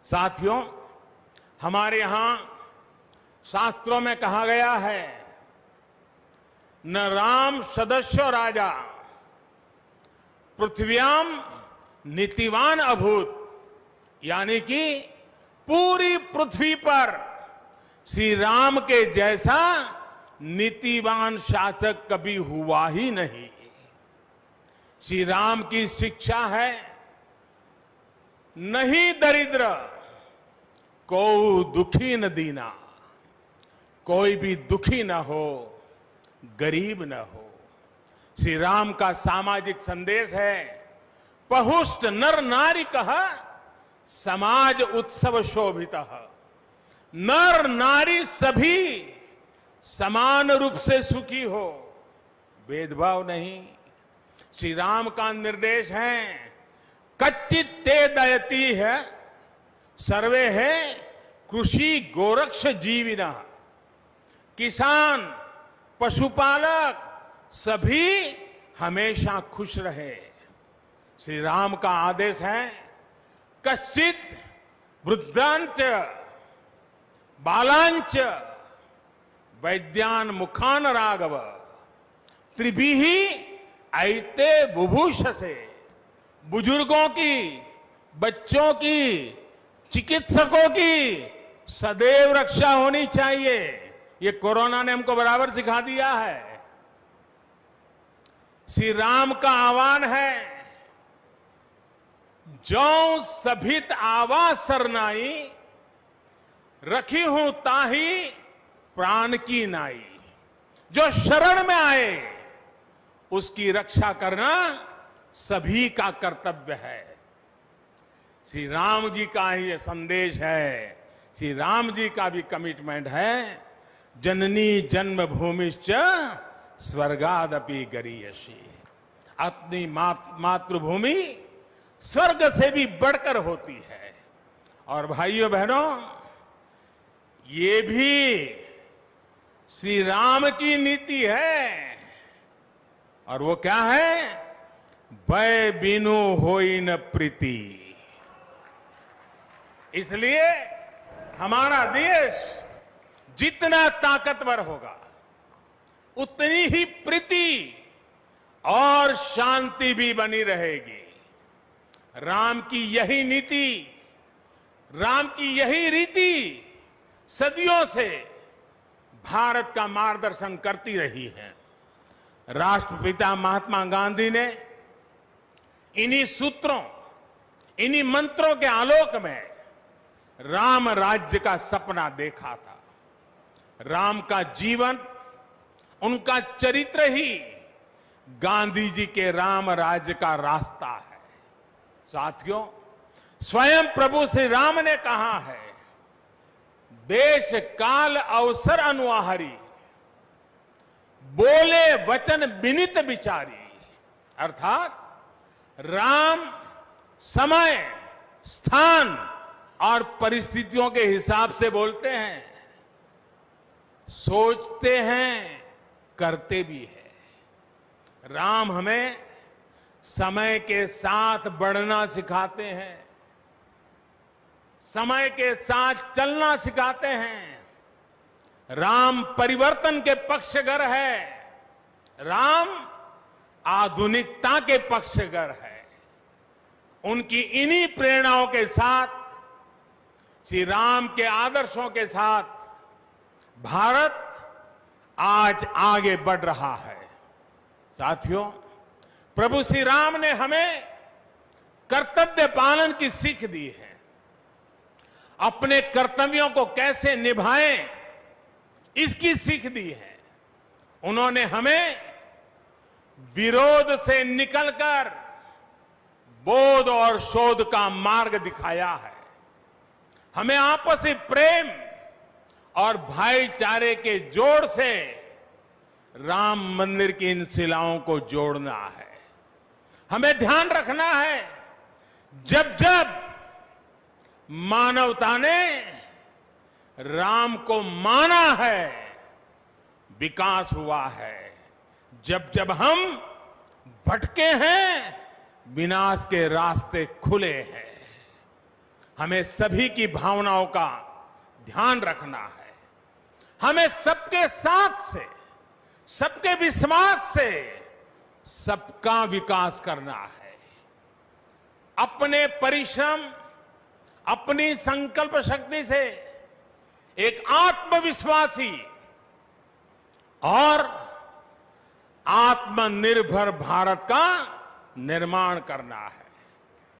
साथियों, हमारे यहां शास्त्रों में कहा गया है, न राम सदस्यो राजा पृथ्व्याम नीतिवान अभूत, यानी कि पूरी पृथ्वी पर श्री राम के जैसा नीतिवान शासक कभी हुआ ही नहीं। श्री राम की शिक्षा है, नहीं दरिद्र को दुखी न दीना, कोई भी दुखी न हो, गरीब न हो। श्री राम का सामाजिक संदेश है, पहुष्ट नर नारी कह समाज उत्सव शोभित। नर नारी सभी समान रूप से सुखी हो, भेदभाव नहीं। श्री राम का निर्देश है, कच्चित ते दयती है सर्वे है कृषि गोरक्ष जीविना। किसान, पशुपालक सभी हमेशा खुश रहे। श्री राम का आदेश है, कश्चित वृद्धांच बालांच वैद्यान मुखान राघव त्रिभिः ऐते बुभूषसे। बुजुर्गों की, बच्चों की, चिकित्सकों की सदैव रक्षा होनी चाहिए। ये कोरोना ने हमको बराबर सिखा दिया है। श्री राम का आह्वान है, जो सभित आवास सरनाई रखी हूं ताही प्राण की नाई। जो शरण में आए उसकी रक्षा करना सभी का कर्तव्य है। श्री राम जी का ही ये संदेश है। श्री राम जी का भी कमिटमेंट है, जननी जन्मभूमिश्च स्वर्गादपि गरीयसी। अपनी मातृभूमि स्वर्ग से भी बढ़कर होती है। और भाइयों बहनों, ये भी श्री राम की नीति है। और वो क्या है? भय बिनु होई न प्रीति। इसलिए हमारा देश जितना ताकतवर होगा, उतनी ही प्रीति और शांति भी बनी रहेगी। राम की यही नीति, राम की यही रीति सदियों से भारत का मार्गदर्शन करती रही है। राष्ट्रपिता महात्मा गांधी ने इन्हीं सूत्रों, इन्हीं मंत्रों के आलोक में राम राज्य का सपना देखा था। राम का जीवन, उनका चरित्र ही गांधी जी के राम राज्य का रास्ता है। साथियों, स्वयं प्रभु श्री राम ने कहा है, देश काल अवसर अनुआहारी, बोले वचन विनित विचारी। अर्थात राम समय, स्थान और परिस्थितियों के हिसाब से बोलते हैं, सोचते हैं, करते भी है। राम हमें समय के साथ बढ़ना सिखाते हैं, समय के साथ चलना सिखाते हैं। राम परिवर्तन के पक्षगर है, राम आधुनिकता के पक्षगर है। उनकी इन्हीं प्रेरणाओं के साथ, श्री राम के आदर्शों के साथ भारत आज आगे बढ़ रहा है। साथियों, प्रभु श्री राम ने हमें कर्तव्य पालन की सीख दी है। अपने कर्तव्यों को कैसे निभाएं, इसकी सीख दी है। उन्होंने हमें विरोध से निकलकर बोध और शोध का मार्ग दिखाया है। हमें आपसी प्रेम और भाईचारे के जोड़ से राम मंदिर की इन शिलाओं को जोड़ना है। हमें ध्यान रखना है, जब जब मानवता ने राम को माना है, विकास हुआ है। जब जब हम भटके हैं, विनाश के रास्ते खुले हैं। हमें सभी की भावनाओं का ध्यान रखना है। हमें सबके साथ से, सबके विश्वास से सबका विकास करना है। अपने परिश्रम, अपनी संकल्प शक्ति से एक आत्मविश्वासी और आत्मनिर्भर भारत का निर्माण करना है।